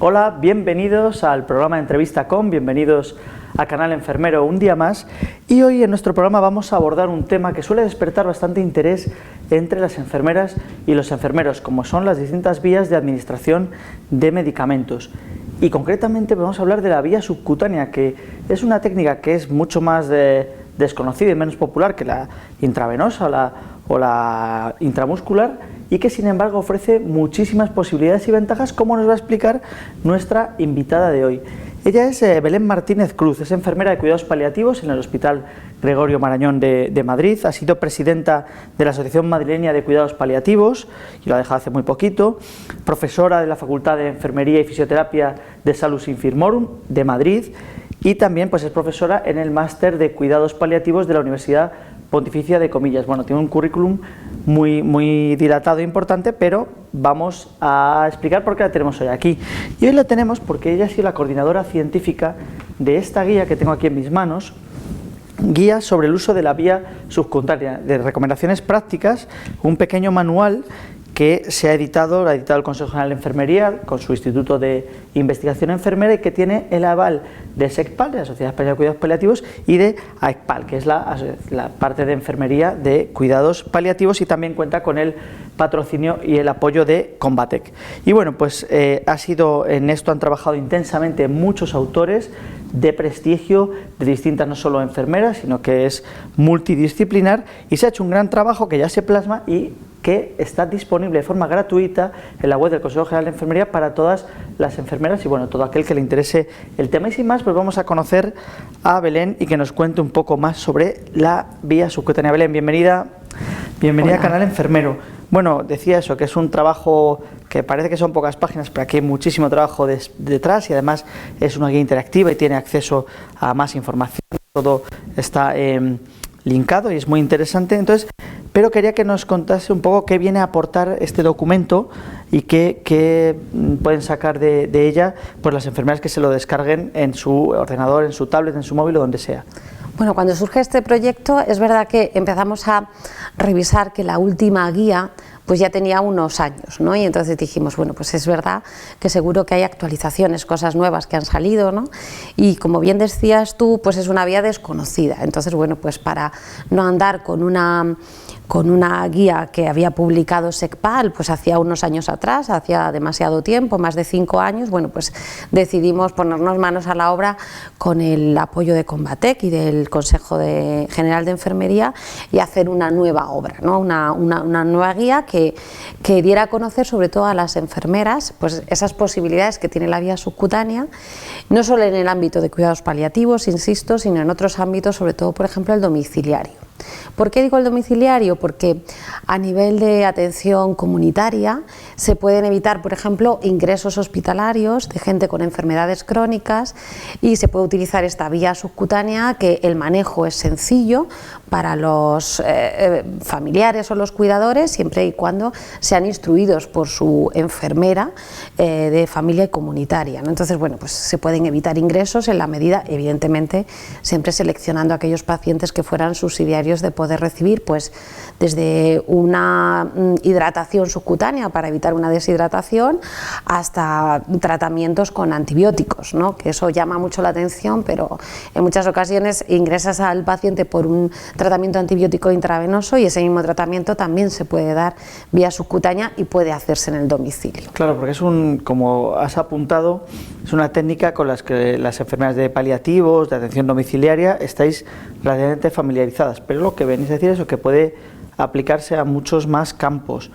Hola, bienvenidos al programa Entrevista con, bienvenidos a Canal Enfermero un día más. Y hoy en nuestro programa vamos a abordar un tema que suele despertar bastante interés entre las enfermeras y los enfermeros, como son las distintas vías de administración de medicamentos. Y concretamente vamos a hablar de la vía subcutánea, que es una técnica que es mucho más desconocida y menos popular que la intravenosa o la intramuscular, y que sin embargo ofrece muchísimas posibilidades y ventajas, como nos va a explicar nuestra invitada de hoy. Ella es Belén Martínez Cruz, es enfermera de cuidados paliativos en el Hospital Gregorio Marañón de Madrid, ha sido presidenta de la Asociación Madrileña de Cuidados Paliativos, y lo ha dejado hace muy poquito, profesora de la Facultad de Enfermería y Fisioterapia de Salus Infirmorum de Madrid, y también pues es profesora en el Máster de Cuidados Paliativos de la Universidad Pontificia de Comillas. Bueno, tiene un currículum muy dilatado e importante, pero vamos a explicar por qué la tenemos hoy aquí. Y hoy la tenemos porque ella ha sido la coordinadora científica de esta guía que tengo aquí en mis manos, guía sobre el uso de la vía subcutánea, de recomendaciones prácticas, un pequeño manual que se ha editado, lo ha editado el Consejo General de Enfermería con su Instituto de Investigación Enfermera, y que tiene el aval de SECPAL, de la Sociedad Española de Cuidados Paliativos, y de AECPAL, que es la parte de enfermería de cuidados paliativos, y también cuenta con el patrocinio y el apoyo de Combatec. Y bueno, pues en esto han trabajado intensamente muchos autores de prestigio, de distintas no solo enfermeras, sino que es multidisciplinar, y se ha hecho un gran trabajo que ya se plasma y que está disponible de forma gratuita en la web del Consejo General de Enfermería para todas las enfermeras y bueno, todo aquel que le interese el tema. Y sin más, pues vamos a conocer a Belén y que nos cuente un poco más sobre la vía subcutánea. Belén, bienvenida a Canal Enfermero. Bueno, decía eso, que es un trabajo que parece que son pocas páginas, pero aquí hay muchísimo trabajo detrás, y además es una guía interactiva y tiene acceso a más información, todo está linkado y es muy interesante. Entonces, pero quería que nos contase un poco qué viene a aportar este documento y qué pueden sacar de ella pues las enfermeras que se lo descarguen en su ordenador, en su tablet, en su móvil o donde sea. Bueno, cuando surge este proyecto es verdad que empezamos a revisar que la última guía pues ya tenía unos años, ¿no? Y entonces dijimos, bueno, pues es verdad que seguro que hay actualizaciones, cosas nuevas que han salido, ¿no? Y como bien decías tú, pues es una vía desconocida. Entonces, bueno, pues para no andar con una guía que había publicado SECPAL pues hacía unos años atrás, hacía demasiado tiempo, más de 5 años, bueno, pues decidimos ponernos manos a la obra con el apoyo de Combatec y del Consejo General de Enfermería y hacer una nueva obra, ¿no? Una nueva guía que diera a conocer sobre todo a las enfermeras pues esas posibilidades que tiene la vía subcutánea, no solo en el ámbito de cuidados paliativos, insisto, sino en otros ámbitos, sobre todo, por ejemplo, el domiciliario. ¿Por qué digo el domiciliario? Porque a nivel de atención comunitaria se pueden evitar, por ejemplo, ingresos hospitalarios de gente con enfermedades crónicas, y se puede utilizar esta vía subcutánea, que el manejo es sencillo para los familiares o los cuidadores, siempre y cuando sean instruidos por su enfermera de familia y comunitaria, ¿no? Entonces, bueno, pues se pueden evitar ingresos en la medida, evidentemente, siempre seleccionando a aquellos pacientes que fueran subsidiarios de poder recibir pues desde una hidratación subcutánea para evitar una deshidratación hasta tratamientos con antibióticos, ¿no? Que eso llama mucho la atención, pero en muchas ocasiones ingresas al paciente por un tratamiento antibiótico intravenoso y ese mismo tratamiento también se puede dar vía subcutánea y puede hacerse en el domicilio. Claro, porque es como has apuntado, es una técnica con las que las enfermeras de paliativos, de atención domiciliaria, estáis relativamente familiarizadas, pero lo que venís a decir es que puede aplicarse a muchos más campos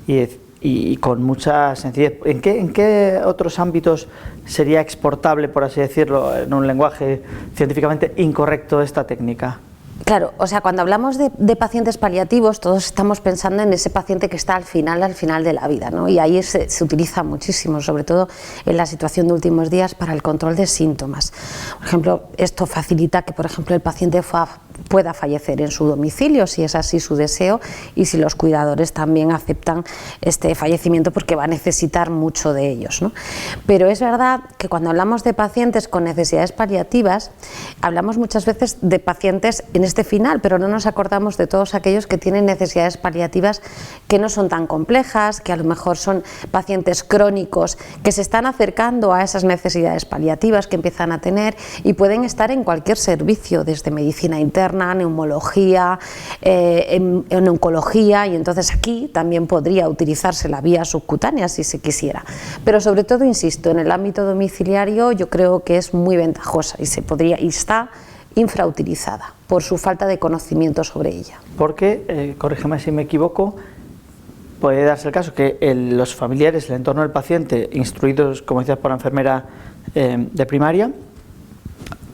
y con mucha sencillez. ¿En qué otros ámbitos sería exportable, por así decirlo, en un lenguaje científicamente incorrecto, esta técnica? Claro, o sea, cuando hablamos de pacientes paliativos, todos estamos pensando en ese paciente que está al final de la vida, ¿no? Y ahí se utiliza muchísimo, sobre todo en la situación de últimos días, para el control de síntomas. Por ejemplo, esto facilita que, por ejemplo, el paciente pueda fallecer en su domicilio, si es así su deseo, y si los cuidadores también aceptan este fallecimiento, porque va a necesitar mucho de ellos, ¿no? Pero es verdad que cuando hablamos de pacientes con necesidades paliativas, hablamos muchas veces de pacientes en este final, pero no nos acordamos de todos aquellos que tienen necesidades paliativas que no son tan complejas, que a lo mejor son pacientes crónicos que se están acercando a esas necesidades paliativas que empiezan a tener y pueden estar en cualquier servicio, desde medicina interna, neumología, en oncología, y entonces aquí también podría utilizarse la vía subcutánea si se quisiera. Pero sobre todo, insisto, en el ámbito domiciliario yo creo que es muy ventajosa y está infrautilizada por su falta de conocimiento sobre ella. Porque, corrígeme si me equivoco, puede darse el caso que los familiares, el entorno del paciente, instruidos, como decías, por la enfermera de primaria,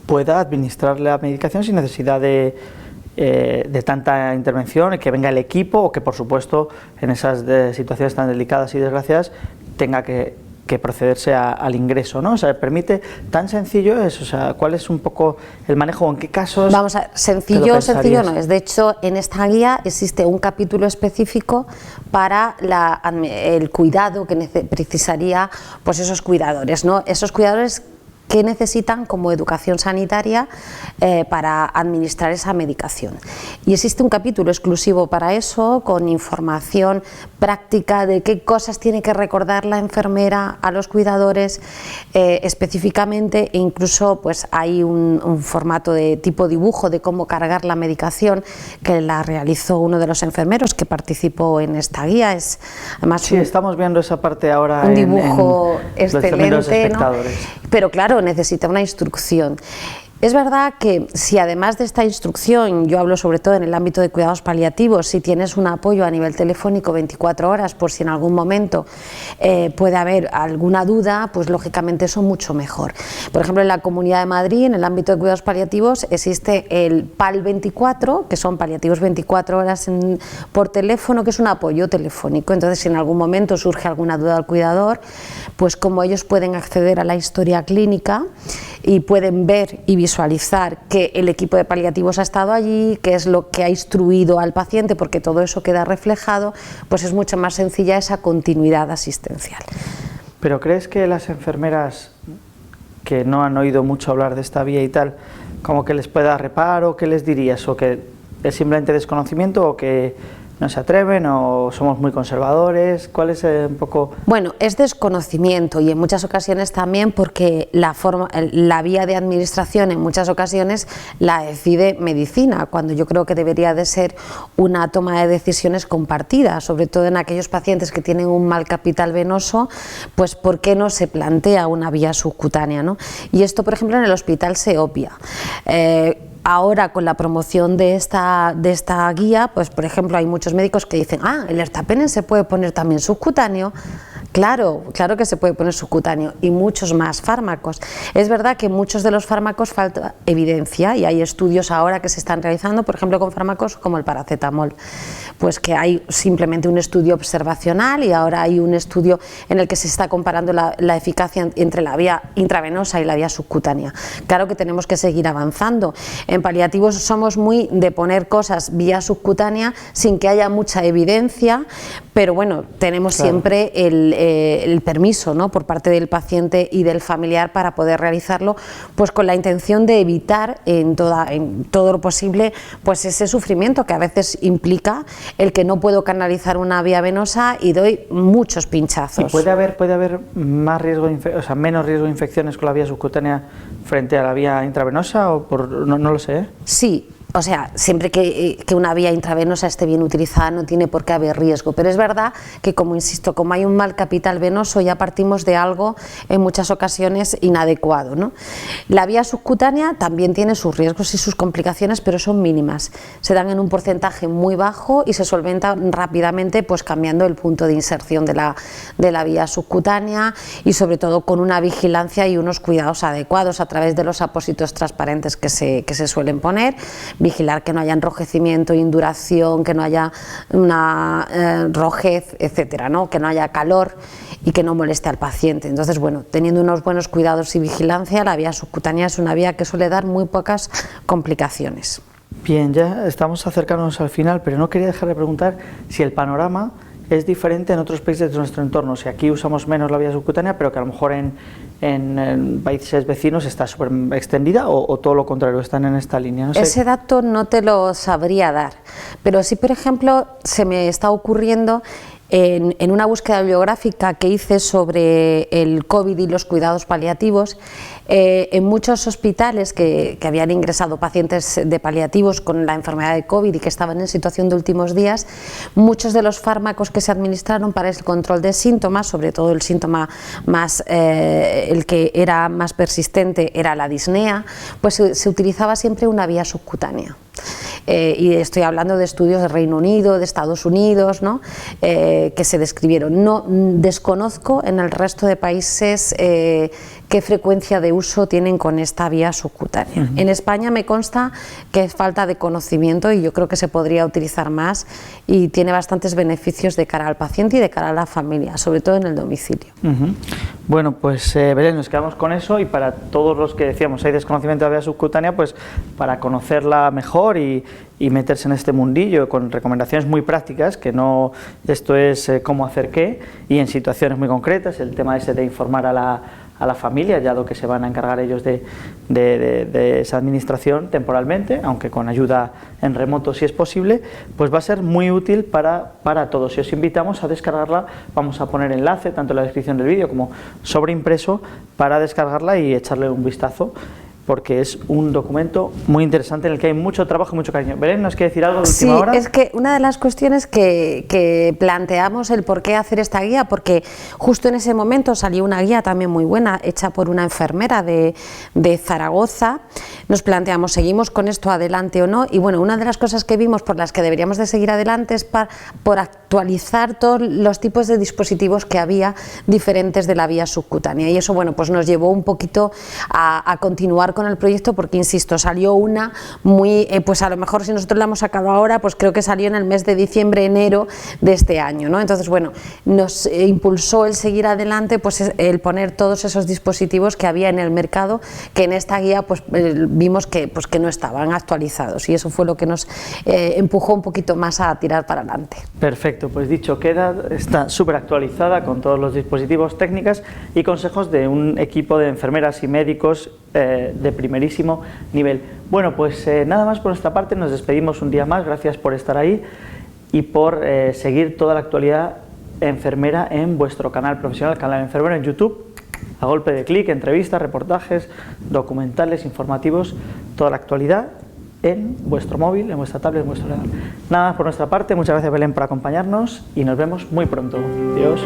pueda administrar la medicación sin necesidad de tanta intervención, que venga el equipo, o que, por supuesto, en esas situaciones tan delicadas y desgraciadas tenga que procederse al ingreso, ¿no? O sea, ¿permite? ¿Tan sencillo es? O sea, ¿cuál es un poco el manejo o en qué casos? Vamos a ver, sencillo no es. De hecho, en esta guía existe un capítulo específico para el cuidado que precisaría, pues, esos cuidadores, ¿no? Esos cuidadores que necesitan como educación sanitaria para administrar esa medicación. Y existe un capítulo exclusivo para eso, con información práctica de qué cosas tiene que recordar la enfermera a los cuidadores específicamente, e incluso pues hay un formato de tipo dibujo de cómo cargar la medicación, que la realizó uno de los enfermeros que participó en esta guía. Es además sí, estamos viendo esa parte ahora, un dibujo excelente, ¿no? Pero claro, necesita una instrucción. Es verdad que si además de esta instrucción, yo hablo sobre todo en el ámbito de cuidados paliativos, si tienes un apoyo a nivel telefónico 24 horas por si en algún momento puede haber alguna duda, pues lógicamente eso mucho mejor. Por ejemplo, en la Comunidad de Madrid, en el ámbito de cuidados paliativos, existe el PAL 24, que son paliativos 24 horas por teléfono, que es un apoyo telefónico. Entonces, si en algún momento surge alguna duda al cuidador, pues como ellos pueden acceder a la historia clínica y pueden ver y visualizar que el equipo de paliativos ha estado allí, qué es lo que ha instruido al paciente, porque todo eso queda reflejado, pues es mucho más sencilla esa continuidad asistencial. ¿Pero crees que las enfermeras que no han oído mucho hablar de esta vía y tal, como que les pueda reparo? ¿Qué les dirías? ¿O que es simplemente desconocimiento, o que no se atreven, o somos muy conservadores? ¿Cuál es un poco...? Bueno, es desconocimiento, y en muchas ocasiones también porque la vía de administración en muchas ocasiones la decide medicina, cuando yo creo que debería de ser una toma de decisiones compartida, sobre todo en aquellos pacientes que tienen un mal capital venoso, pues ¿por qué no se plantea una vía subcutánea, ¿no? Y esto, por ejemplo, en el hospital se obvia. Ahora, con la promoción de esta guía, pues por ejemplo hay muchos médicos que dicen, el ertapenem se puede poner también subcutáneo. Claro que se puede poner subcutáneo, y muchos más fármacos. Es verdad que muchos de los fármacos falta evidencia, y hay estudios ahora que se están realizando, por ejemplo con fármacos como el paracetamol, pues que hay simplemente un estudio observacional, y ahora hay un estudio en el que se está comparando la eficacia entre la vía intravenosa y la vía subcutánea. Claro que tenemos que seguir avanzando. En paliativos somos muy de poner cosas vía subcutánea sin que haya mucha evidencia, pero bueno, tenemos siempre el permiso, ¿no?, por parte del paciente y del familiar para poder realizarlo, pues con la intención de evitar en todo lo posible pues ese sufrimiento que a veces implica el que no puedo canalizar una vía venosa y doy muchos pinchazos. ¿Y puede haber más riesgo, menos riesgo de infecciones con la vía subcutánea frente a la vía intravenosa, o no lo sé, ¿eh? Sí. O sea, siempre que una vía intravenosa esté bien utilizada no tiene por qué haber riesgo, pero es verdad que, como insisto, como hay un mal capital venoso, ya partimos de algo en muchas ocasiones inadecuado, ¿no? La vía subcutánea también tiene sus riesgos y sus complicaciones, pero son mínimas, se dan en un porcentaje muy bajo y se solventan rápidamente, pues cambiando el punto de inserción de la vía subcutánea, y sobre todo con una vigilancia y unos cuidados adecuados a través de los apósitos transparentes que se suelen poner. Vigilar que no haya enrojecimiento, induración, que no haya una rojez, etcétera, ¿no?, que no haya calor y que no moleste al paciente. Entonces, bueno, teniendo unos buenos cuidados y vigilancia, la vía subcutánea es una vía que suele dar muy pocas complicaciones. Bien, ya estamos acercándonos al final, pero no quería dejar de preguntar si el panorama es diferente en otros países de nuestro entorno. Si aquí usamos menos la vía subcutánea, pero que a lo mejor en países vecinos está súper extendida, o todo lo contrario, están en esta línea. No sé. Ese dato no te lo sabría dar, pero sí, por ejemplo, se me está ocurriendo en una búsqueda bibliográfica que hice sobre el COVID y los cuidados paliativos. En muchos hospitales que habían ingresado pacientes de paliativos con la enfermedad de COVID y que estaban en situación de últimos días, muchos de los fármacos que se administraron para el control de síntomas, sobre todo el síntoma más, el que era más persistente era la disnea, pues se utilizaba siempre una vía subcutánea. Y estoy hablando de estudios de Reino Unido, de Estados Unidos, ¿no? Que se describieron. No desconozco en el resto de países qué frecuencia de uso tienen con esta vía subcutánea. En España me consta que es falta de conocimiento y yo creo que se podría utilizar más, y tiene bastantes beneficios de cara al paciente y de cara a la familia, sobre todo en el domicilio. Bueno, pues Belén, nos quedamos con eso, y para todos los que decíamos hay desconocimiento de la vía subcutánea, pues para conocerla mejor y meterse en este mundillo con recomendaciones muy prácticas, que no, esto es cómo hacer qué, y en situaciones muy concretas, el tema ese de informar a la familia, ya lo que se van a encargar ellos de esa administración temporalmente, aunque con ayuda en remoto si es posible, pues va a ser muy útil para todos. Y os invitamos a descargarla. Vamos a poner enlace tanto en la descripción del vídeo como sobreimpreso para descargarla y echarle un vistazo, porque es un documento muy interesante en el que hay mucho trabajo y mucho cariño. Belén, ¿nos quiere decir algo de última hora? Sí, es que una de las cuestiones que planteamos el por qué hacer esta guía, porque justo en ese momento salió una guía también muy buena, hecha por una enfermera de Zaragoza. Nos planteamos, ¿seguimos con esto adelante o no? Y bueno, una de las cosas que vimos por las que deberíamos de seguir adelante es por actualizar todos los tipos de dispositivos que había diferentes de la vía subcutánea, y eso, bueno, pues nos llevó un poquito a continuar con el proyecto, porque insisto, salió una muy, pues a lo mejor si nosotros la hemos sacado ahora, pues creo que salió en el mes de diciembre, enero de este año, ¿no? Entonces, bueno, nos impulsó el seguir adelante, pues el poner todos esos dispositivos que había en el mercado, que en esta guía pues vimos que no estaban actualizados, y eso fue lo que nos empujó un poquito más a tirar para adelante. Perfecto, pues dicho queda, está súper actualizada con todos los dispositivos, técnicas y consejos de un equipo de enfermeras y médicos de primerísimo nivel. Bueno, pues nada más por nuestra parte, nos despedimos un día más, gracias por estar ahí y por seguir toda la actualidad enfermera en vuestro canal profesional, Canal Enfermero en YouTube, a golpe de clic, entrevistas, reportajes, documentales, informativos, toda la actualidad en vuestro móvil, en vuestra tablet, en vuestro ordenador. Nada más por nuestra parte, muchas gracias Belén por acompañarnos y nos vemos muy pronto. Adiós.